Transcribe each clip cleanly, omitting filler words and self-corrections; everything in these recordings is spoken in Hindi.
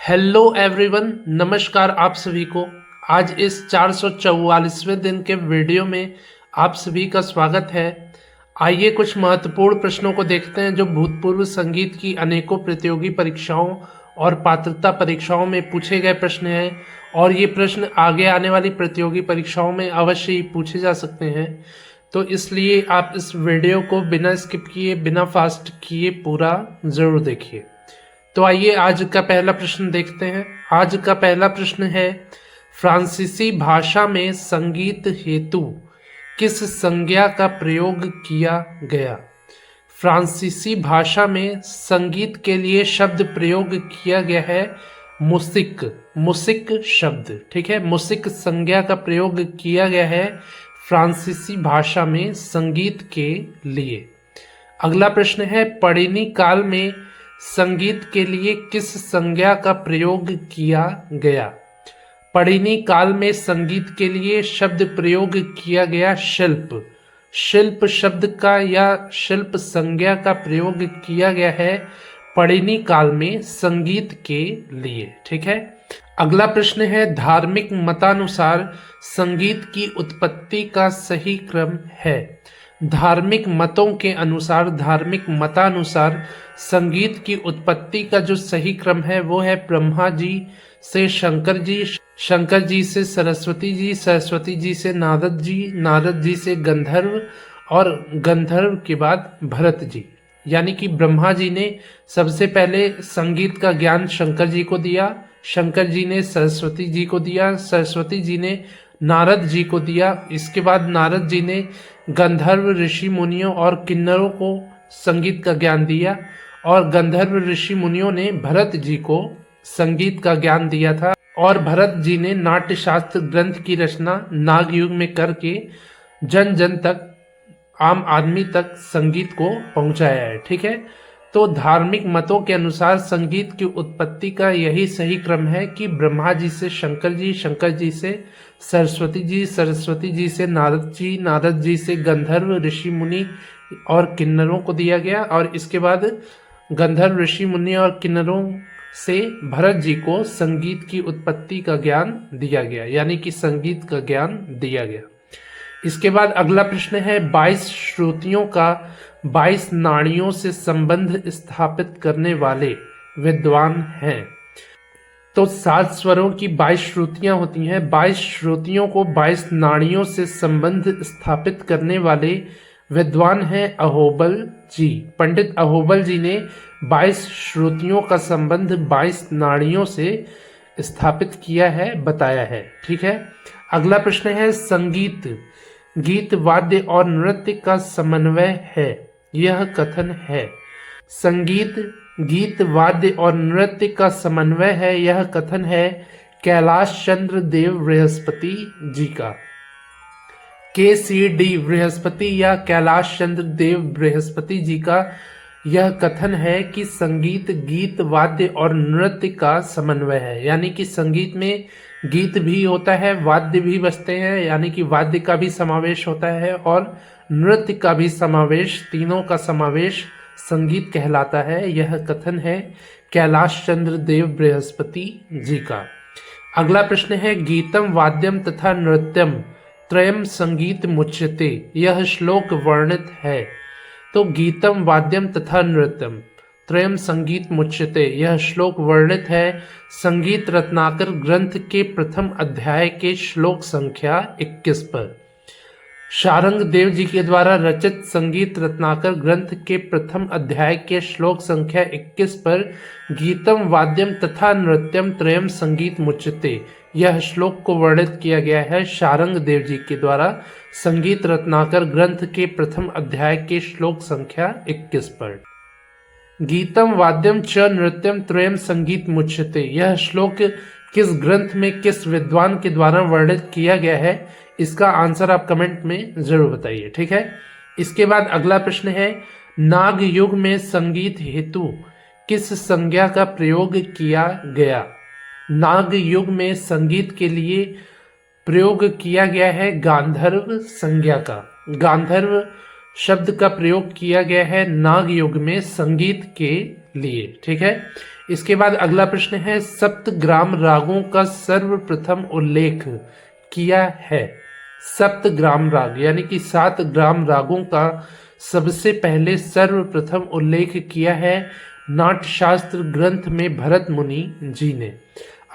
हेलो एवरीवन, नमस्कार आप सभी को। आज इस 444वें दिन के वीडियो में आप सभी का स्वागत है। आइए कुछ महत्वपूर्ण प्रश्नों को देखते हैं जो भूतपूर्व संगीत की अनेकों प्रतियोगी परीक्षाओं और पात्रता परीक्षाओं में पूछे गए प्रश्न हैं और ये प्रश्न आगे आने वाली प्रतियोगी परीक्षाओं में अवश्य ही पूछे जा सकते हैं। तो इसलिए आप इस वीडियो को बिना स्किप किए, बिना फास्ट किए पूरा ज़रूर देखिए। तो आइए आज का पहला प्रश्न देखते हैं। आज का पहला प्रश्न है, फ्रांसीसी भाषा में संगीत हेतु किस संज्ञा का प्रयोग किया गया? फ्रांसीसी भाषा में संगीत के लिए शब्द प्रयोग किया गया है मुसिक। मुसिक शब्द, ठीक है, मुसिक संज्ञा का प्रयोग किया गया है फ्रांसीसी भाषा में संगीत के लिए। अगला प्रश्न है, पढ़िनी काल में संगीत के लिए किस संज्ञा का प्रयोग किया गया? पढ़िनी काल में संगीत के लिए शब्द प्रयोग किया गया शिल्प। शिल्प शब्द का या शिल्प संज्ञा का प्रयोग किया गया है पढ़िनी काल में संगीत के लिए, ठीक है। अगला प्रश्न है, धार्मिक मतानुसार संगीत की उत्पत्ति का सही क्रम है? धार्मिक मतों के अनुसार, धार्मिक मतानुसार संगीत की उत्पत्ति का जो सही क्रम है वो है ब्रह्मा जी से शंकर जी, शंकर जी से सरस्वती जी, सरस्वती जी से नारद जी, नारद जी से गंधर्व और गंधर्व के बाद भरत जी। यानी कि ब्रह्मा जी ने सबसे पहले संगीत का ज्ञान शंकर जी को दिया, शंकर जी ने सरस्वती जी को दिया, सरस्वती जी ने नारद जी को दिया, इसके बाद नारद जी ने गंधर्व ऋषि मुनियों और किन्नरों को संगीत का ज्ञान दिया और गंधर्व ऋषि मुनियों ने भरत जी को संगीत का ज्ञान दिया था और भरत जी ने नाट्य शास्त्र ग्रंथ की रचना नाग युग में करके जन जन तक, आम आदमी तक संगीत को पहुंचाया है, ठीक है। तो धार्मिक मतों के अनुसार संगीत की उत्पत्ति का यही सही क्रम है कि ब्रह्मा जी से शंकर जी, शंकर जी से सरस्वती जी, सरस्वती जी से नारद जी, नारद जी से गंधर्व ऋषि मुनि और किन्नरों को दिया गया और इसके बाद गंधर्व ऋषि मुनि और किन्नरों से भरत जी को संगीत की उत्पत्ति का ज्ञान दिया गया, यानी कि संगीत का ज्ञान दिया गया। इसके बाद अगला प्रश्न है, 22 श्रुतियों का 22 नाड़ियों से संबंध स्थापित करने वाले विद्वान हैं? तो 7 स्वरों की 22 श्रुतियां होती हैं। 22 श्रुतियों को 22 नाड़ियों से संबंध स्थापित करने वाले विद्वान हैं अहोबल जी। पंडित अहोबल जी ने 22 श्रुतियों का संबंध 22 नाड़ियों से स्थापित किया है, बताया है, ठीक है। अगला प्रश्न है, संगीत गीत, वाद्य और नृत्य का समन्वय है, यह कथन है? संगीत, गीत, वाद्य और नृत्य का समन्वय है, यह कथन है कैलाश चंद्र देव बृहस्पति जी का। KCD बृहस्पति या कैलाश चंद्र देव बृहस्पति जी का यह कथन है कि संगीत, गीत, वाद्य और नृत्य का समन्वय है। यानी कि संगीत में गीत भी होता है, वाद्य भी बजते हैं, यानी कि वाद्य का भी समावेश होता है और नृत्य का भी समावेश, तीनों का समावेश संगीत कहलाता है। यह कथन है कैलाश चंद्र देव बृहस्पति जी का। अगला प्रश्न है, गीतम वाद्यम तथा नृत्यम त्रयम संगीत मुच्यते, यह श्लोक वर्णित है? तो गीतम वाद्यम तथा नृत्यम त्रयम संगीत मुच्यते, यह श्लोक वर्णित है संगीत रत्नाकर ग्रंथ के प्रथम अध्याय के श्लोक संख्या 21 पर। शारंग देव जी के द्वारा रचित संगीत रत्नाकर ग्रंथ के प्रथम अध्याय के श्लोक संख्या 21 पर गीतम वाद्यम तथा नृत्यम त्रयम संगीत मुच्यते, यह श्लोक को वर्णित किया गया है शारंग देव जी के द्वारा संगीत रत्नाकर ग्रंथ के प्रथम अध्याय के श्लोक संख्या 21 पर। गीतम वाद्यम च नृत्यम त्रयम संगीत मुच्यते, यह श्लोक किस ग्रंथ में, किस विद्वान के द्वारा वर्णित किया गया है? इसका आंसर आप कमेंट में जरूर बताइए, ठीक है। इसके बाद अगला प्रश्न है, नाग युग में संगीत हेतु किस संज्ञा का प्रयोग किया गया? नाग युग में संगीत के लिए प्रयोग किया गया है गांधर्व संज्ञा का। गांधर्व शब्द का प्रयोग किया गया है नाग युग में संगीत के लिए, ठीक है। इसके बाद अगला प्रश्न है, सप्तग्राम रागों का सर्वप्रथम उल्लेख किया है। सप्तग्राम राग यानी कि 7 ग्राम रागों का सबसे पहले सर्वप्रथम उल्लेख किया है नाट्यशास्त्र ग्रंथ में भरत मुनि जी ने।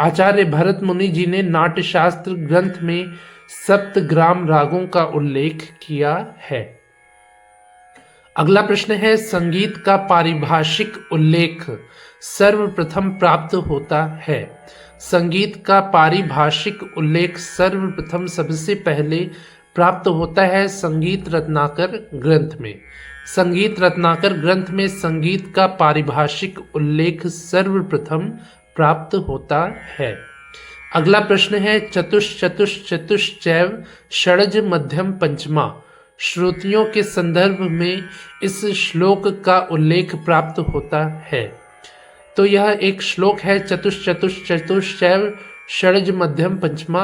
आचार्य भरत मुनि जी ने नाट्यशास्त्र ग्रंथ में सप्तग्राम रागों का उल्लेख किया है। अगला प्रश्न है, संगीत का पारिभाषिक उल्लेख सर्वप्रथम प्राप्त होता है। संगीत का पारिभाषिक उल्लेख सर्वप्रथम सबसे पहले प्राप्त होता है संगीत रत्नाकर ग्रंथ में। संगीत रत्नाकर ग्रंथ में संगीत का पारिभाषिक उल्लेख सर्वप्रथम प्राप्त होता है। अगला प्रश्न है, चतुश्चैव षड्ज मध्यम पंचमा श्रुतियों के संदर्भ में इस श्लोक का उल्लेख प्राप्त होता है। तो यह एक श्लोक है, चतुश्चैव षड्ज मध्यम पंचमा।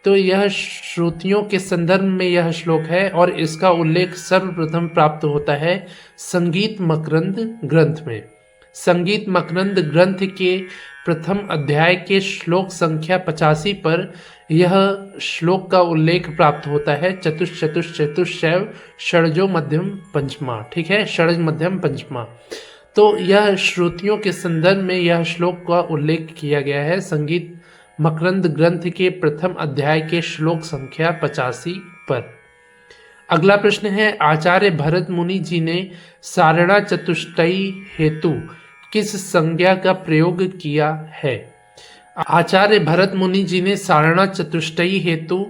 तो यह श्रुतियों के संदर्भ में यह श्लोक है और इसका उल्लेख सर्वप्रथम प्राप्त होता है संगीत मकरंद ग्रंथ में। संगीत मकरंद ग्रंथ के प्रथम अध्याय के श्लोक संख्या 85 पर यह श्लोक का उल्लेख प्राप्त होता है, चतुश्चैव षड्जो मध्यम पंचमा। ठीक है, षड्ज मध्यम पंचमा। तो यह श्रुतियों के संदर्भ में यह श्लोक का उल्लेख किया गया है संगीत मकरंद ग्रंथ के प्रथम अध्याय के श्लोक संख्या 85 पर। अगला प्रश्न है, आचार्य भरत मुनि जी ने सारणा चतुष्टयी हेतु किस संज्ञा का प्रयोग किया है। आचार्य भरत मुनि जी ने सारणा चतुष्टयी हेतु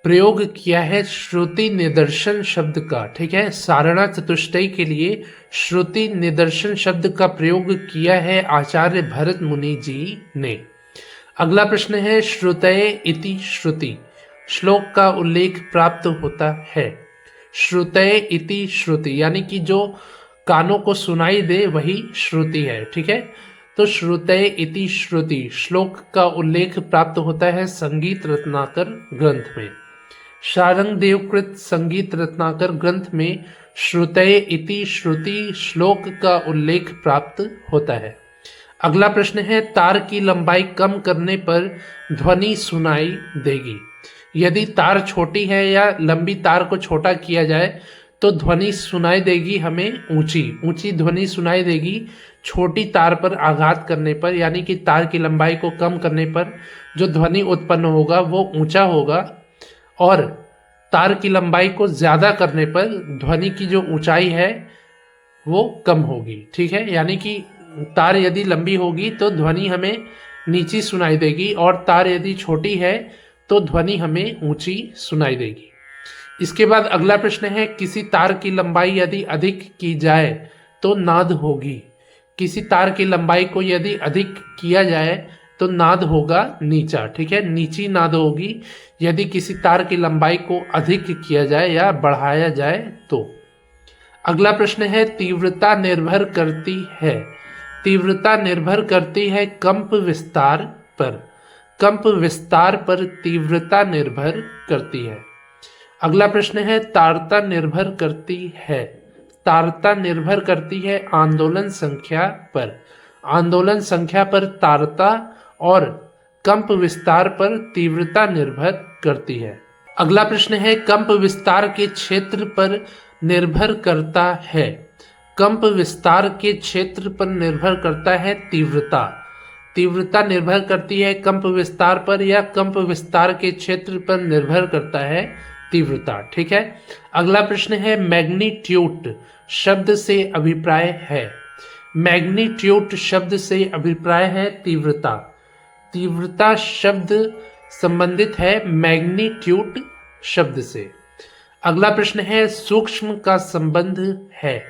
प्रयोग किया है श्रुति निदर्शन शब्द का। ठीक है, सारणा चतुष्टयी के लिए श्रुति निदर्शन शब्द का प्रयोग किया है आचार्य भरत मुनि जी ने। अगला प्रश्न है, श्रुतये इति श्रुति श्लोक का उल्लेख प्राप्त होता है। श्रुतये इति श्रुति यानी कि जो कानों को सुनाई दे वही श्रुति है। ठीक है, तो श्रुतये इति श्रुति श्लोक का उल्लेख प्राप्त होता है संगीत रत्नाकर ग्रंथ में। शारंग देवकृत संगीत रत्नाकर ग्रंथ में श्रुतये इति श्रुति श्लोक का उल्लेख प्राप्त होता है। अगला प्रश्न है, तार की लंबाई कम करने पर ध्वनि सुनाई देगी। यदि तार छोटी है या लंबी तार को छोटा किया जाए तो ध्वनि सुनाई देगी हमें ऊंची ध्वनि सुनाई देगी। छोटी तार पर आघात करने पर यानी कि तार की लंबाई को कम करने पर जो ध्वनि उत्पन्न होगा वो ऊंचा होगा और तार की लंबाई को ज़्यादा करने पर ध्वनि की जो ऊंचाई है वो कम होगी। ठीक है, यानी कि तार यदि लंबी होगी तो ध्वनि हमें नीची सुनाई देगी और तार यदि छोटी है तो ध्वनि हमें ऊंची सुनाई देगी। इसके बाद अगला प्रश्न है, किसी तार की लंबाई यदि अधिक की जाए तो नाद होगी। किसी तार की लंबाई को यदि अधिक किया जाए तो नाद होगा नीचा। ठीक है, नीची नाद होगी यदि किसी तार की लंबाई को अधिक किया जाए या बढ़ाया जाए तो। अगला प्रश्न है, तीव्रता निर्भर करती है। तीव्रता निर्भर करती है कंप विस्तार पर। कंप विस्तार पर तीव्रता निर्भर करती है। अगला प्रश्न है, तारता निर्भर करती है। तारता निर्भर करती है आंदोलन संख्या पर। आंदोलन संख्या पर तारता और कंप विस्तार पर तीव्रता निर्भर करती है। अगला प्रश्न है, कंप विस्तार के क्षेत्र पर निर्भर करता है। कंप विस्तार के क्षेत्र पर निर्भर करता है तीव्रता। तीव्रता निर्भर करती है कंप विस्तार पर या कंप विस्तार के क्षेत्र पर निर्भर करता है तीव्रता। ठीक है, अगला प्रश्न है, मैग्नीट्यूड शब्द से अभिप्राय है। मैग्नीट्यूड शब्द से अभिप्राय है तीव्रता। तीव्रता शब्द संबंधित है मैग्नीट्यूड शब्द से। अगला प्रश्न है, सूक्ष्म का संबंध है।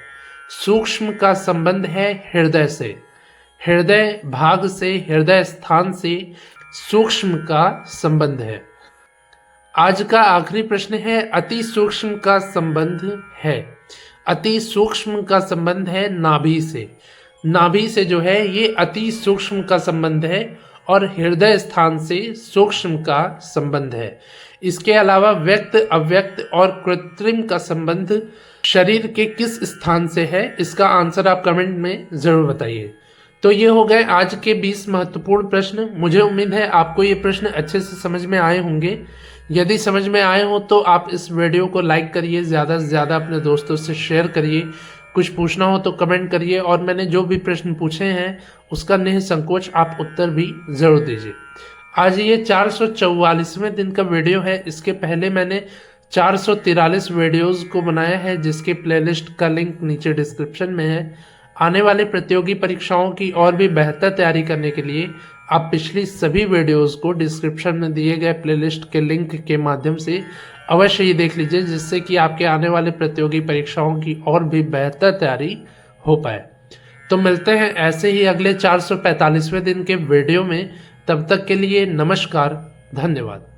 सूक्ष्म का संबंध है हृदय से। हृदय भाग से, हृदय स्थान से सूक्ष्म का संबंध है। आज का आखिरी प्रश्न है, अति सूक्ष्म का संबंध है। अति सूक्ष्म का संबंध है नाभि से। नाभि से जो है ये अति सूक्ष्म का संबंध है और हृदय स्थान से सूक्ष्म का संबंध है। इसके अलावा व्यक्त, अव्यक्त और कृत्रिम का संबंध शरीर के किस स्थान से है, इसका आंसर आप कमेंट में ज़रूर बताइए। तो ये हो गए आज के 20 महत्वपूर्ण प्रश्न। मुझे उम्मीद है आपको ये प्रश्न अच्छे से समझ में आए होंगे। यदि समझ में आए हो तो आप इस वीडियो को लाइक करिए, ज़्यादा से ज़्यादा अपने दोस्तों से शेयर करिए। कुछ पूछना हो तो कमेंट करिए और मैंने जो भी प्रश्न पूछे हैं उसका निसंकोच आप उत्तर भी ज़रूर दीजिए। आज ये 444वें दिन का वीडियो है। इसके पहले मैंने 443 वीडियोज़ को बनाया है जिसके प्लेलिस्ट का लिंक नीचे डिस्क्रिप्शन में है। आने वाले प्रतियोगी परीक्षाओं की और भी बेहतर तैयारी करने के लिए आप पिछली सभी वीडियोस को डिस्क्रिप्शन में दिए गए प्लेलिस्ट के लिंक के माध्यम से अवश्य ही देख लीजिए, जिससे कि आपके आने वाले प्रतियोगी परीक्षाओं की और भी बेहतर तैयारी हो पाए। तो मिलते हैं ऐसे ही अगले 445वें दिन के वीडियो में। तब तक के लिए नमस्कार, धन्यवाद।